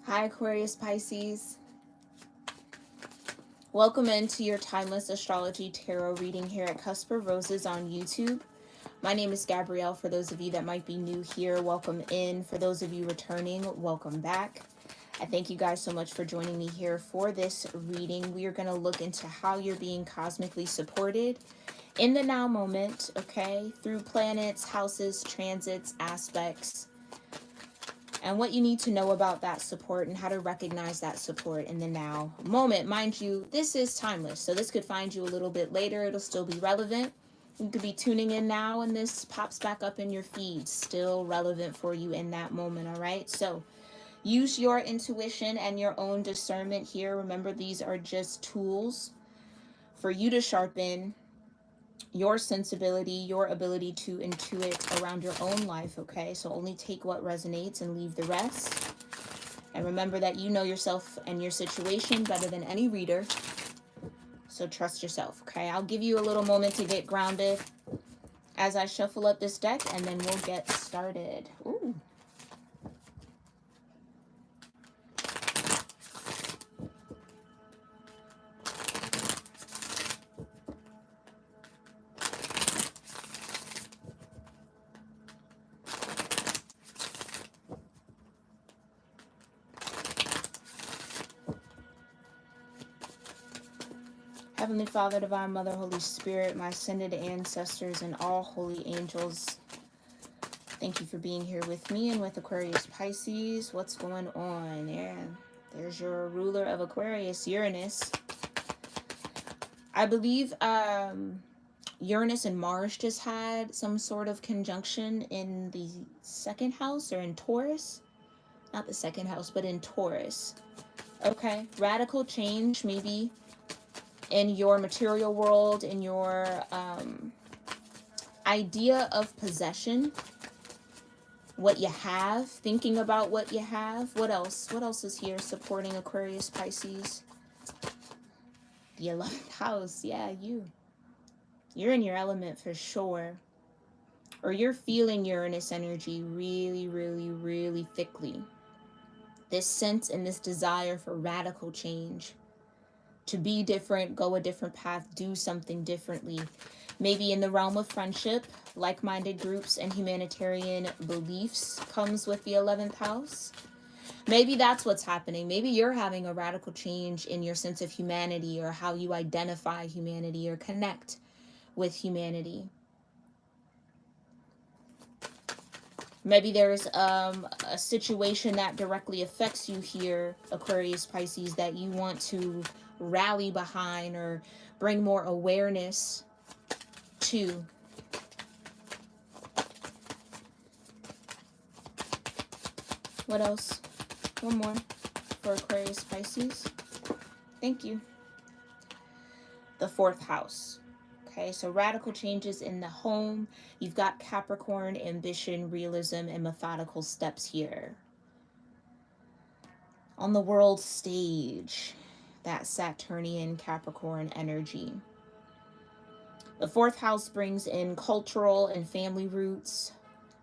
Hi, Aquarius-Pisces. Welcome into your timeless astrology tarot reading here at Cusp of Roses on YouTube. My name is Gabrielle. For those of you that might be new here, welcome in. For those of you returning, welcome back. I thank you guys so much for joining me here for this reading. We are going to look into how you're being cosmically supported in the now moment, okay, through planets, houses, transits, aspects, and what you need to know about that support and how to recognize that support in the now moment. Mind you, this is timeless, so this could find you a little bit later. It'll still be relevant. You could be tuning in now and this pops back up in your feed, still relevant for you in that moment, all right? So use your intuition and your own discernment here. Remember, these are just tools for you to sharpen your sensibility, your ability to intuit around your own life, okay? So only take what resonates and leave the rest. And remember that you know yourself and your situation better than any reader. So trust yourself, okay? I'll give you a little moment to get grounded as I shuffle up this deck, and then we'll get started. Ooh. Heavenly Father, Divine Mother, Holy Spirit, my ascended ancestors, and all holy angels, thank you for being here with me and with Aquarius Pisces. What's going on? Yeah, there's your ruler of Aquarius, Uranus. I believe Uranus and Mars just had some sort of conjunction in the second house or in Taurus. Not the second house, but in Taurus. Okay, radical change maybe in your material world, in your idea of possession, what you have, thinking about what you have. What else? What else is here supporting Aquarius Pisces? The 11th house. Yeah, you're in your element for sure. Or you're feeling Uranus energy really, really, really thickly. This sense and this desire for radical change. To be different, go a different path, do something differently. Maybe in the realm of friendship, like-minded groups and humanitarian beliefs comes with the 11th house. Maybe that's what's happening. Maybe you're having a radical change in your sense of humanity or how you identify humanity or connect with humanity. Maybe there's a situation that directly affects you here, Aquarius Pisces, that you want to rally behind or bring more awareness to. What else? One more for Aquarius Pisces. Thank you. The 4th house. Okay, so radical changes in the home. You've got Capricorn, ambition, realism, and methodical steps here. On the world stage, that Saturnian Capricorn energy. The 4th house brings in cultural and family roots,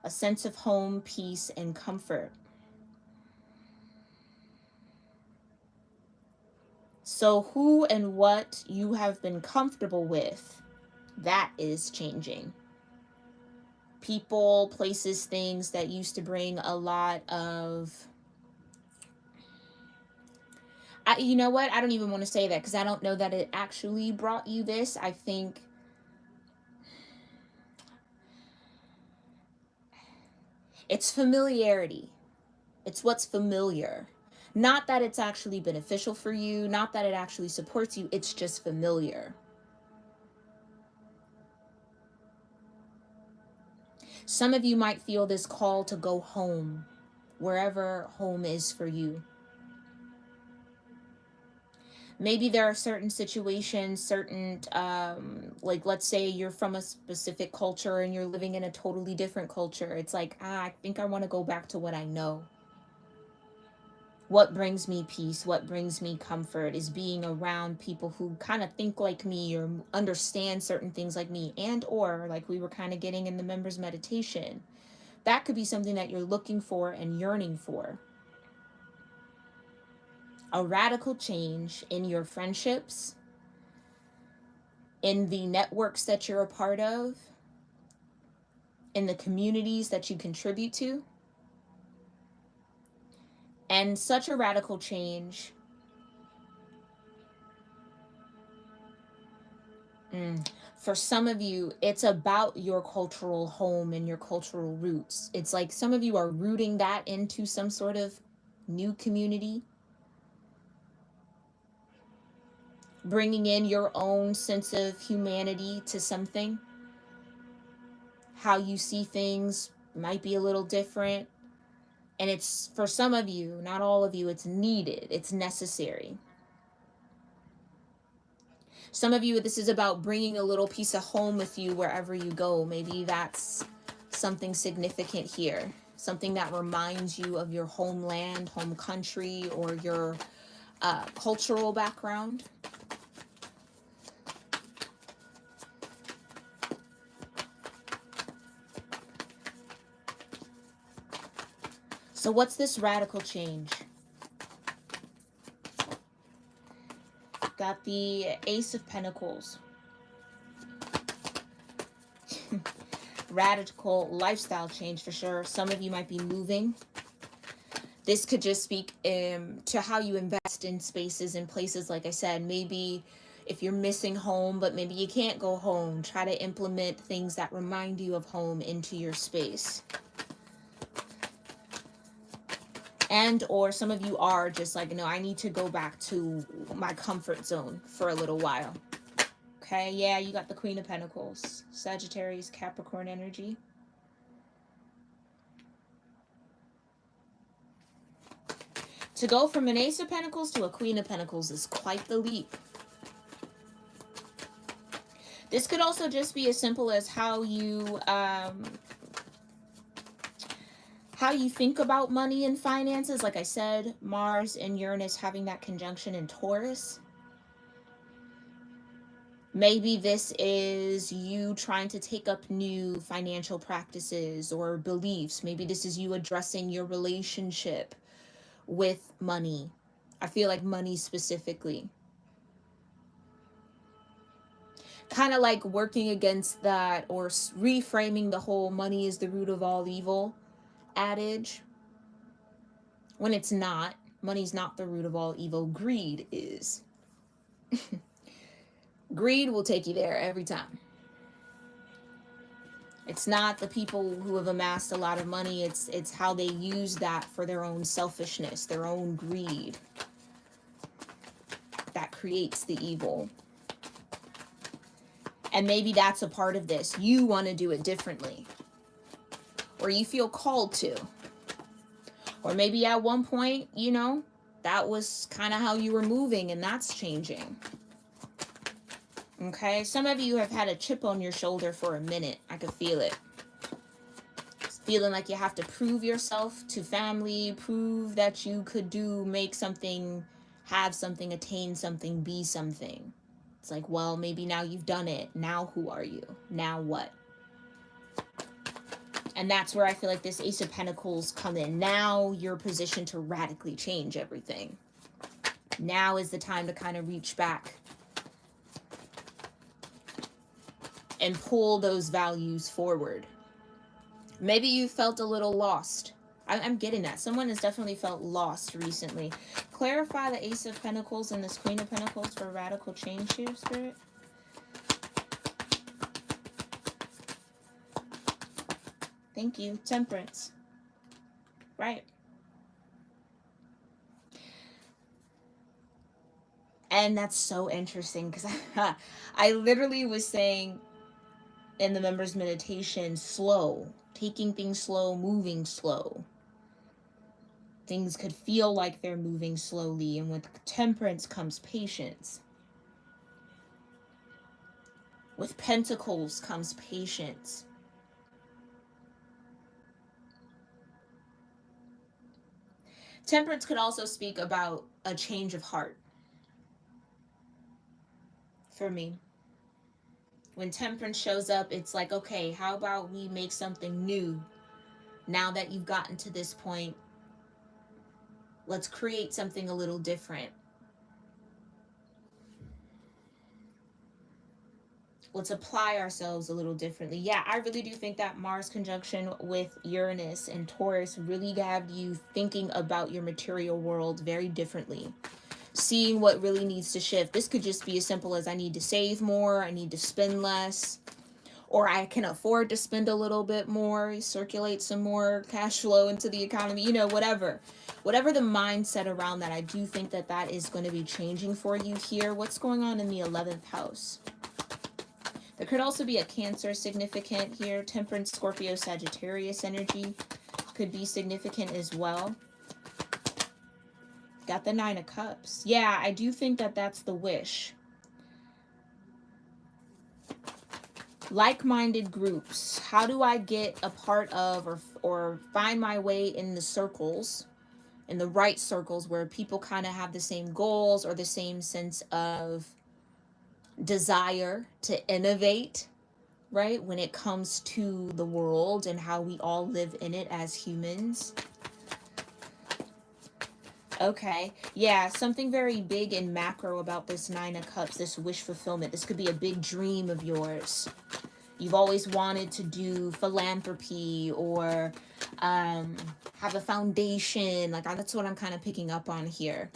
a sense of home, peace, and comfort. So who and what you have been comfortable with, that is changing. People, places, things that used to bring a lot of... you know what? I don't even want to say that because I don't know that it actually brought you this. I think it's familiarity. It's what's familiar. Not that it's actually beneficial for you, not that it actually supports you, it's just familiar. Some of you might feel this call to go home, wherever home is for you. Maybe there are certain situations, certain, like let's say you're from a specific culture and you're living in a totally different culture. It's like, I think I want to go back to what I know. What brings me peace, what brings me comfort is being around people who kind of think like me or understand certain things like me, and or like we were kind of getting in the members meditation. That could be something that you're looking for and yearning for. A radical change in your friendships, in the networks that you're a part of, in the communities that you contribute to. And such a radical change for some of you, it's about your cultural home and your cultural roots. It's like some of you are rooting that into some sort of new community, bringing in your own sense of humanity to something. How you see things might be a little different. And it's, for some of you, not all of you, it's needed, it's necessary. Some of you, this is about bringing a little piece of home with you wherever you go. Maybe that's something significant here. Something that reminds you of your homeland, home country, or your cultural background. So what's this radical change? Got the Ace of Pentacles. Radical lifestyle change for sure. Some of you might be moving. This could just speak to how you invest in spaces and places. Like I said, maybe if you're missing home, but maybe you can't go home, try to implement things that remind you of home into your space. And or some of you are just like, no, I need to go back to my comfort zone for a little while. Okay, yeah, you got the Queen of Pentacles, Sagittarius, Capricorn energy. To go from an Ace of Pentacles to a Queen of Pentacles is quite the leap. This could also just be as simple as how you think about money and finances. Like I said, Mars and Uranus having that conjunction in Taurus. Maybe this is you trying to take up new financial practices or beliefs. Maybe this is you addressing your relationship with money. I feel like money specifically. Kind of like working against that or reframing the whole money is the root of all evil adage. When it's not. Money's not the root of all evil. Greed is. Greed will take you there every time. It's not the people who have amassed a lot of money. It's how they use that for their own selfishness, their own greed. That creates the evil. And maybe that's a part of this. You want to do it differently. Or you feel called to. Or maybe at one point, you know, that was kind of how you were moving and that's changing. Okay, some of you have had a chip on your shoulder for a minute. I could feel it. It's feeling like you have to prove yourself to family, prove that you could do, make something, have something, attain something, be something. It's like, well, maybe now you've done it. Now who are you? Now what? And that's where I feel like this Ace of Pentacles come in. Now you're positioned to radically change everything. Now is the time to kind of reach back and pull those values forward. Maybe you felt a little lost. I'm getting that. Someone has definitely felt lost recently. Clarify the Ace of Pentacles and this Queen of Pentacles for radical change here, Spirit. Thank you. Temperance. Right. And that's so interesting because I literally was saying in the members' meditation, slow, taking things slow, moving slow. Things could feel like they're moving slowly, and with temperance comes patience. With pentacles comes patience. Temperance could also speak about a change of heart. For me, when temperance shows up, it's like, okay, how about we make something new now that you've gotten to this point? Let's create something a little different. Let's apply ourselves a little differently. Yeah, I really do think that Mars conjunction with Uranus and Taurus really have you thinking about your material world very differently. Seeing what really needs to shift. This could just be as simple as I need to save more, I need to spend less, or I can afford to spend a little bit more, circulate some more cash flow into the economy, you know, whatever. Whatever the mindset around that, I do think that that is going to be changing for you here. What's going on in the 11th house? There could also be a Cancer significant here. Temperance, Scorpio, Sagittarius energy could be significant as well. Got the 9 of Cups. Yeah, I do think that that's the wish. Like-minded groups. How do I get a part of or find my way in the circles, in the right circles where people kind of have the same goals or the same sense of desire to innovate, right? When it comes to the world and how we all live in it as humans. Okay, yeah, something very big and macro about this 9 of Cups, this wish fulfillment. This could be a big dream of yours. You've always wanted to do philanthropy or have a foundation. Like, that's what I'm kind of picking up on here.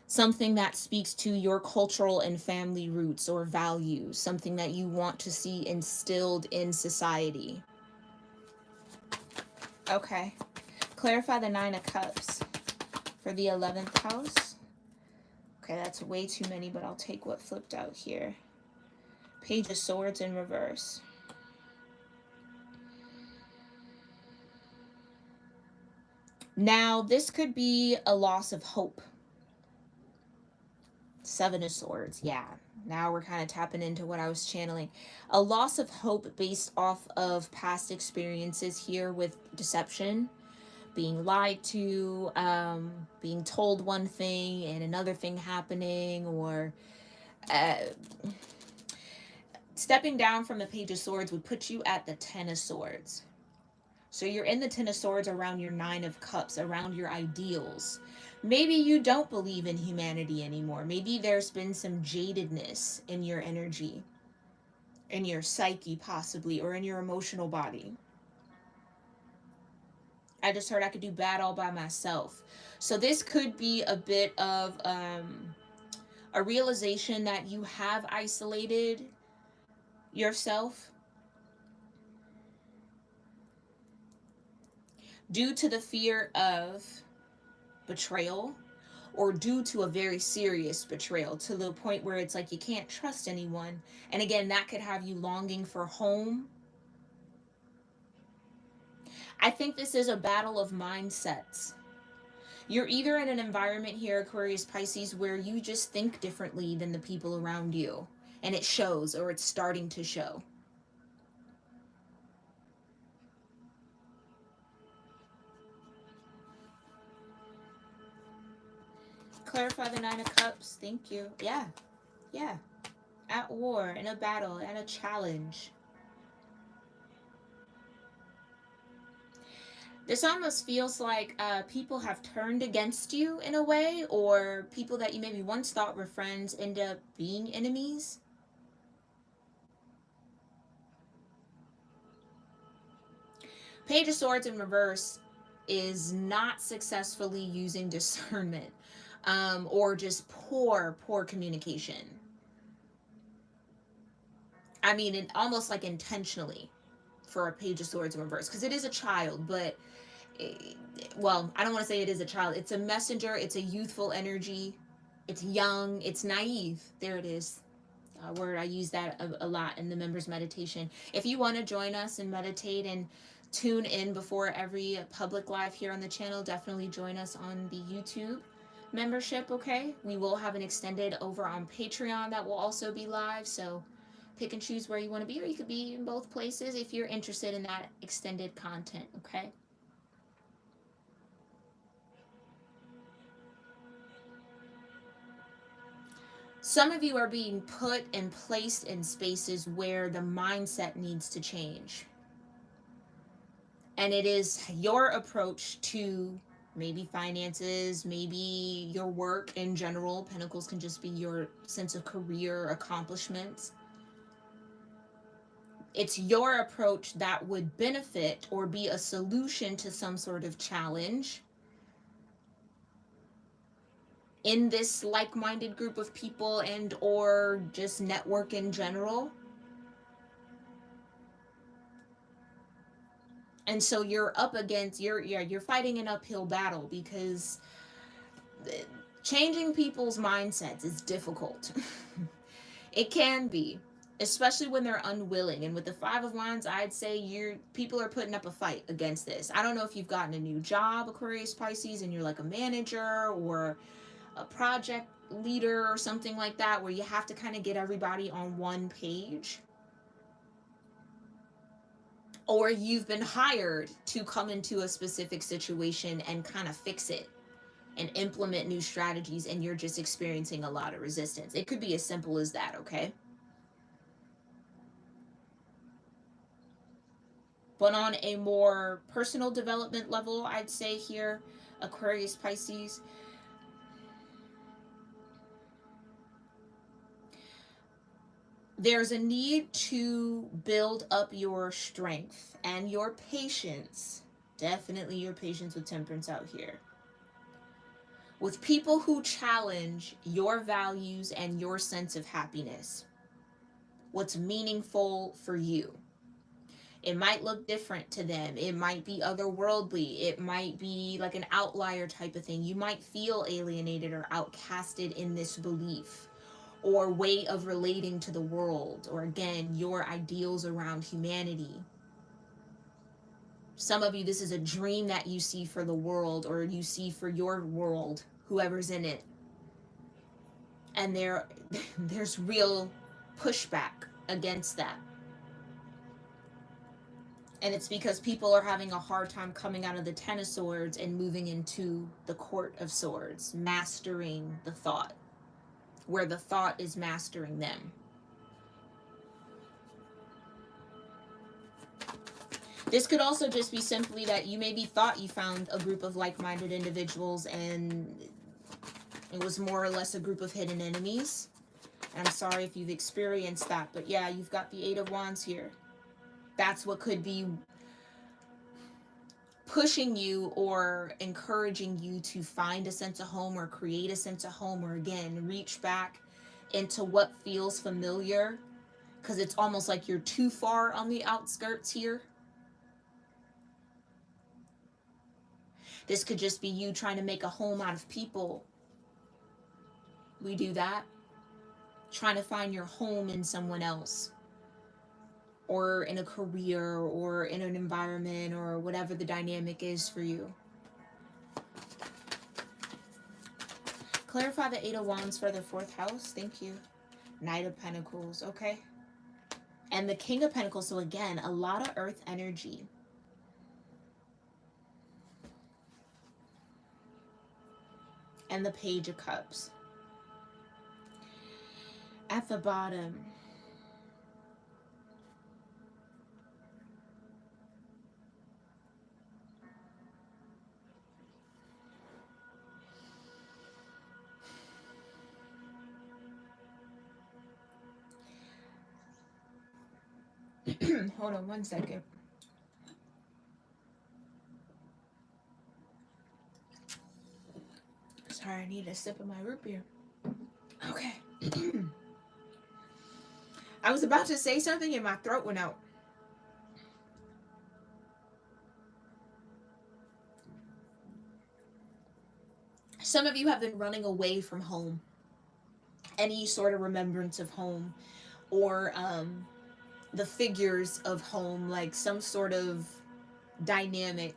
Something that speaks to your cultural and family roots or values. Something that you want to see instilled in society. Okay. Clarify the 9 of Cups for the 11th house. Okay, that's way too many, but I'll take what flipped out here. Page of Swords in reverse. Now, this could be a loss of hope. 7 of Swords, yeah. Now we're kind of tapping into what I was channeling. A loss of hope based off of past experiences here with deception, being lied to, being told one thing and another thing happening, or stepping down from the Page of Swords would put you at the 10 of Swords. So you're in the 10 of Swords around your 9 of Cups, around your ideals. Maybe you don't believe in humanity anymore. Maybe there's been some jadedness in your energy, in your psyche possibly, or in your emotional body. I just heard I could do bad all by myself. So this could be a bit of a realization that you have isolated yourself due to the fear of betrayal, or due to a very serious betrayal, to the point where it's like you can't trust anyone. And again, that could have you longing for home. I think this is a battle of mindsets. You're either in an environment here, Aquarius Pisces, where you just think differently than the people around you, and it shows, or it's starting to show. Clarify the 9 of Cups. Thank you. Yeah. Yeah. At war, in a battle, and a challenge. This almost feels like people have turned against you in a way, or people that you maybe once thought were friends end up being enemies. Page of Swords in reverse is not successfully using discernment, or just poor communication. I mean, almost like intentionally for a Page of Swords in reverse, because it is a child, but well, I don't want to say it is a child. It's a messenger. It's a youthful energy. It's young. It's naive. There it is. A word, I use that a lot in the members meditation. If you want to join us and meditate and tune in before every public live here on the channel, definitely join us on the YouTube membership, okay? We will have an extended over on Patreon that will also be live, so pick and choose where you want to be, or you could be in both places if you're interested in that extended content, okay? Some of you are being put and placed in spaces where the mindset needs to change. And it is your approach to maybe finances, maybe your work in general. Pentacles can just be your sense of career accomplishments. It's your approach that would benefit or be a solution to some sort of challenge in this like-minded group of people and or just network in general. And so you're up against, you're fighting an uphill battle, because changing people's mindsets is difficult. It can be, especially when they're unwilling. And with the Five of Wands, I'd say people are putting up a fight against this. I don't know if you've gotten a new job, Aquarius Pisces, and you're like a manager or a project leader or something like that, where you have to kind of get everybody on one page. Or you've been hired to come into a specific situation and kind of fix it and implement new strategies, and you're just experiencing a lot of resistance. It could be as simple as that, okay? But on a more personal development level, I'd say here, Aquarius Pisces, there's a need to build up your strength and your patience. Definitely your patience with Temperance out here. With people who challenge your values and your sense of happiness. What's meaningful for you. It might look different to them. It might be otherworldly. It might be like an outlier type of thing. You might feel alienated or outcasted in this belief or way of relating to the world, or again, your ideals around humanity. Some of you, this is a dream that you see for the world, or you see for your world, whoever's in it. And there's real pushback against that. And it's because people are having a hard time coming out of the Ten of Swords and moving into the Court of Swords, mastering the thought, where the thought is mastering them. This could also just be simply that you maybe thought you found a group of like-minded individuals and it was more or less a group of hidden enemies. And I'm sorry if you've experienced that, but yeah, you've got the Eight of Wands here. That's what could be pushing you or encouraging you to find a sense of home or create a sense of home, or again, reach back into what feels familiar, because it's almost like you're too far on the outskirts here. This could just be you trying to make a home out of people. We do that. Trying to find your home in someone else, or in a career, or in an environment, or whatever the dynamic is for you. Clarify the Eight of Wands for the fourth house. Thank you. Knight of Pentacles. Okay. And the King of Pentacles. So again, a lot of earth energy. And the Page of Cups. At the bottom, hold on one second. Sorry, I need a sip of my root beer. Okay. I was about to say something and my throat went out. Some of you have been running away from home. Any sort of remembrance of home, or the figures of home, like some sort of dynamic.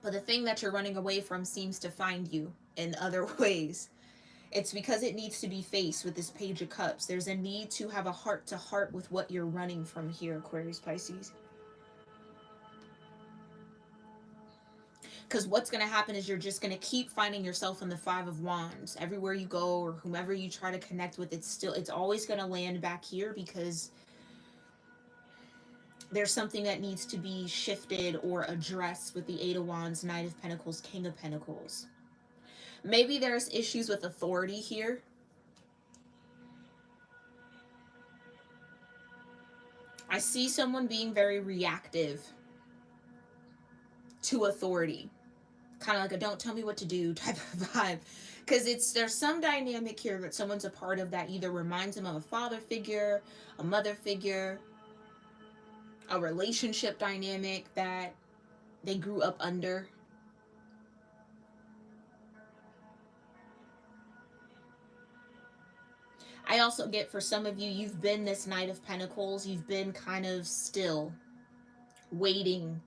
But the thing that you're running away from seems to find you in other ways. It's because it needs to be faced with this Page of Cups. There's a need to have a heart-to-heart with what you're running from here, Aquarius Pisces. Because what's going to happen is you're just going to keep finding yourself in the Five of Wands. Everywhere you go, or whomever you try to connect with, it's always going to land back here, because There's something that needs to be shifted or addressed with the Eight of Wands, Knight of Pentacles, King of Pentacles. Maybe there's issues with authority here. I see someone being very reactive to authority. Kind of like a don't tell me what to do type of vibe. Because there's some dynamic here that someone's a part of that either reminds them of a father figure, a mother figure, a relationship dynamic that they grew up under. I also get for some of you, you've been this Knight of Pentacles. You've been kind of still waiting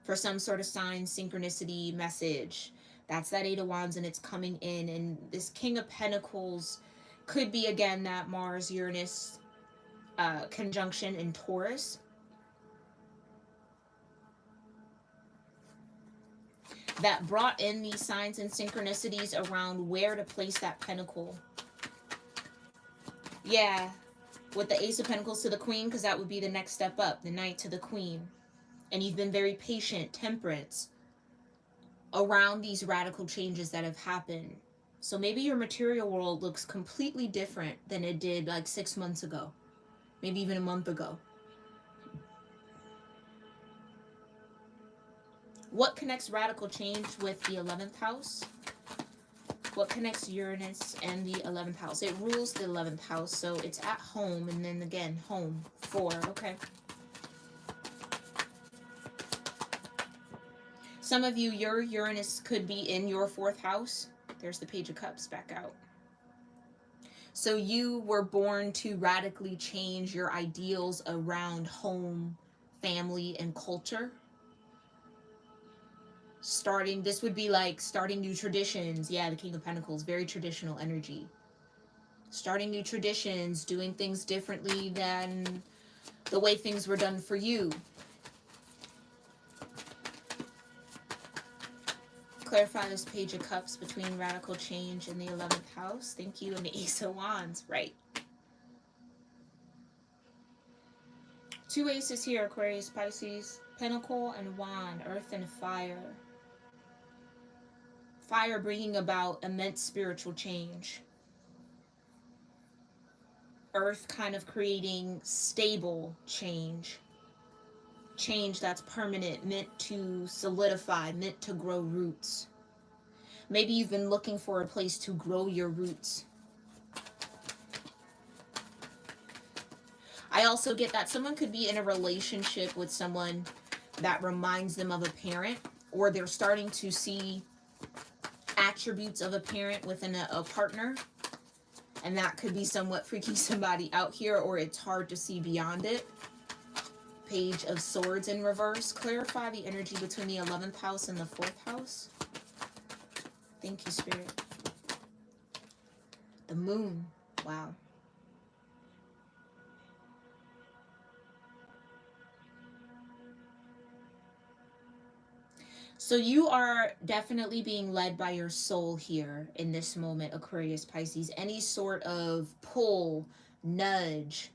for some sort of sign, synchronicity, message. That's that Eight of Wands, and it's coming in. And this King of Pentacles could be, again, that Mars-Uranus conjunction in Taurus. That brought in these signs and synchronicities around where to place that pentacle. Yeah, with the Ace of Pentacles to the Queen, because that would be the next step up, the Knight to the Queen. And you've been very patient, temperance, around these radical changes that have happened. So maybe your material world looks completely different than it did like 6 months ago. Maybe even a month ago. What connects radical change with the 11th house? What connects Uranus and the 11th house? It rules the 11th house, so it's at home, and then again, home. 4, okay. Some of you, your Uranus could be in your 4th house. There's the Page of Cups back out. So you were born to radically change your ideals around home, family, and culture. This would be like starting new traditions. Yeah, the King of Pentacles, very traditional energy. Starting new traditions, doing things differently than the way things were done for you. Clarify this Page of Cups between radical change and the 11th house. Thank you. And the Ace of Wands, right. 2 aces here, Aquarius, Pisces. Pentacle and Wand, Earth and Fire. Fire bringing about immense spiritual change. Earth kind of creating stable change. Change that's permanent, meant to solidify, meant to grow roots. Maybe you've been looking for a place to grow your roots. I also get that someone could be in a relationship with someone that reminds them of a parent, or they're starting to see attributes of a parent within a partner, and that could be somewhat freaking somebody out here, or it's hard to see beyond it. Page of Swords in reverse. Clarify the energy between the 11th house and the 4th house. Thank you, Spirit. The Moon. Wow. So you are definitely being led by your soul here in this moment, Aquarius, Pisces. Any sort of pull, nudge,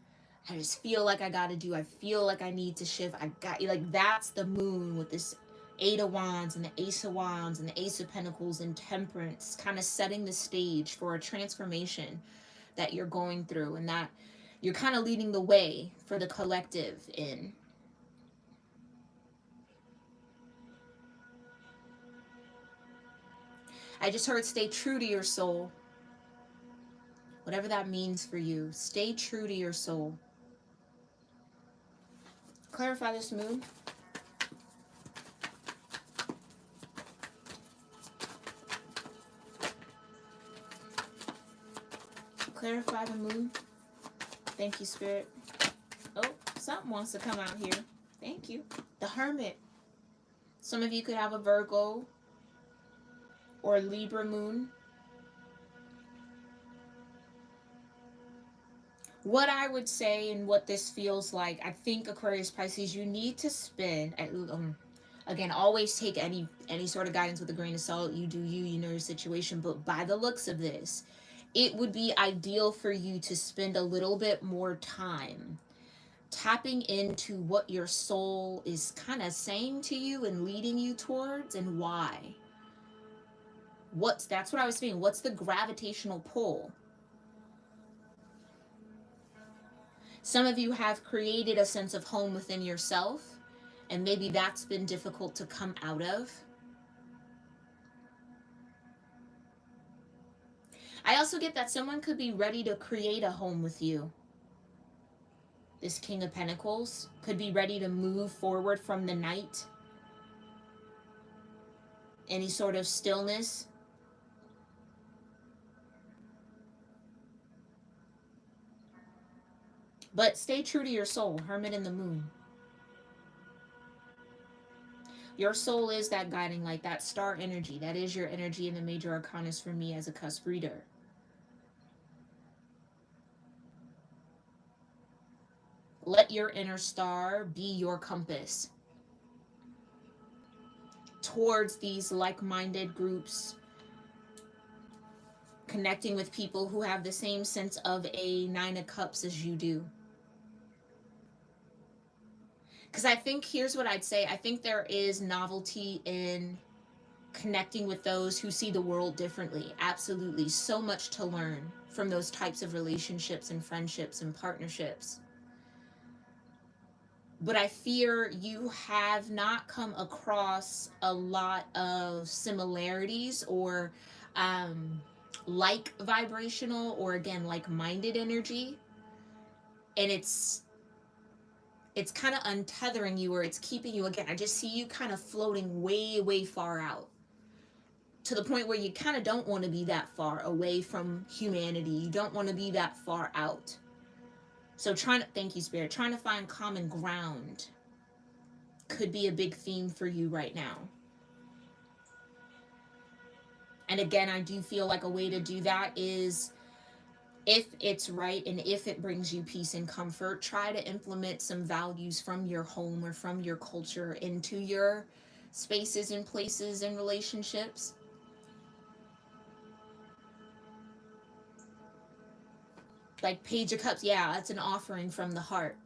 I just feel like I gotta do, I feel like I need to shift, like that's the Moon with this Eight of Wands and the Ace of Wands and the Ace of Pentacles and Temperance, kind of setting the stage for a transformation that you're going through, and that you're kind of leading the way for the collective in. I just heard stay true to your soul. Whatever that means for you. Stay true to your soul. Clarify this Moon. Clarify the Moon. Thank you, Spirit. Oh, something wants to come out here. Thank you. The Hermit. Some of you could have a Virgo or Libra Moon. What I would say and what this feels like, I think, Aquarius, Pisces, you need to spend, again, always take any sort of guidance with a grain of salt. You do you, you know your situation. But by the looks of this, it would be ideal for you to spend a little bit more time tapping into what your soul is kind of saying to you and leading you towards, and why. That's what I was saying. What's the gravitational pull? Some of you have created a sense of home within yourself, and maybe that's been difficult to come out of. I also get that someone could be ready to create a home with you. This King of Pentacles could be ready to move forward from the night. Any sort of stillness. But stay true to your soul, Hermit in the Moon. Your soul is that guiding light, that star energy. That is your energy in the major arcanas for me as a cusp reader. Let your inner star be your compass towards these like-minded groups, connecting with people who have the same sense of a Nine of Cups as you do. Because I think, here's what I'd say, I think there is novelty in connecting with those who see the world differently. Absolutely. So much to learn from those types of relationships and friendships and partnerships. But I fear you have not come across a lot of similarities or like vibrational, or again, like-minded energy. And it's kind of untethering you, or it's keeping you, again, I just see you kind of floating way, way far out, to the point where you kind of don't want to be that far away from humanity. You don't want to be that far out. So thank you, Spirit, trying to find common ground could be a big theme for you right now. And again, I do feel like a way to do that is, if it's right and if it brings you peace and comfort, try to implement some values from your home or from your culture into your spaces and places and relationships. Like Page of Cups, yeah, it's an offering from the heart.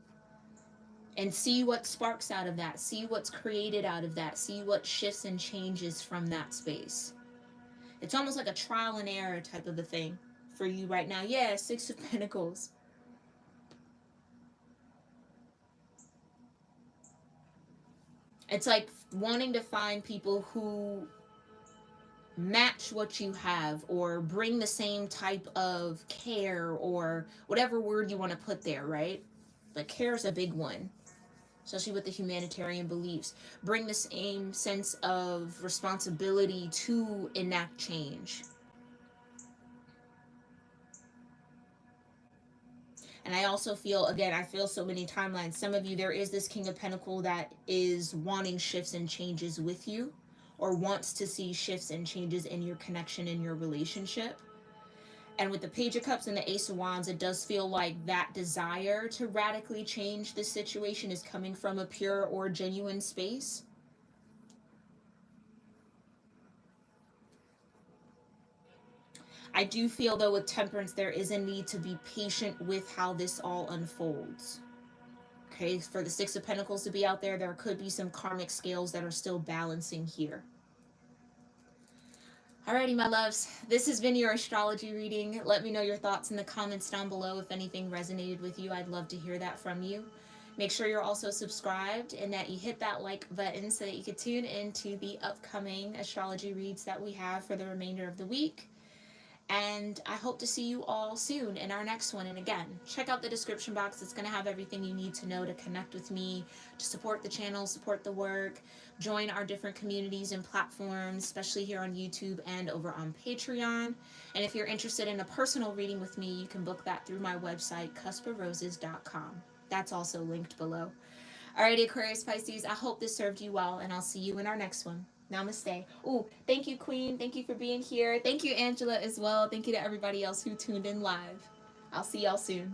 And see what sparks out of that. See what's created out of that. See what shifts and changes from that space. It's almost like a trial and error type of a thing for you right now. Yeah, Six of Pentacles. It's like wanting to find people who match what you have, or bring the same type of care, or whatever word you want to put there, right? But care is a big one, especially with the humanitarian beliefs. Bring the same sense of responsibility to enact change. And I also feel, again, I feel so many timelines. Some of you, there is this King of Pentacles that is wanting shifts and changes with you, or wants to see shifts and changes in your connection, in your relationship. And with the Page of Cups and the Ace of Wands, it does feel like that desire to radically change this situation is coming from a pure or genuine space. I do feel, though, with Temperance, there is a need to be patient with how this all unfolds. Okay, for the Six of Pentacles to be out there, there could be some karmic scales that are still balancing here. Alrighty, my loves, this has been your astrology reading. Let me know your thoughts in the comments down below. If anything resonated with you, I'd love to hear that from you. Make sure you're also subscribed and that you hit that like button so that you can tune into the upcoming astrology reads that we have for the remainder of the week. And I hope to see you all soon in our next one. And again, check out the description box. It's going to have everything you need to know to connect with me, to support the channel, support the work, join our different communities and platforms, especially here on YouTube and over on Patreon. And if you're interested in a personal reading with me, you can book that through my website, cusproses.com. That's also linked below. Alrighty, Aquarius-Pisces, I hope this served you well, and I'll see you in our next one. Namaste. Oh, thank you, Queen. Thank you for being here. Thank you, Angela, as well. Thank you to everybody else who tuned in live. I'll see y'all soon.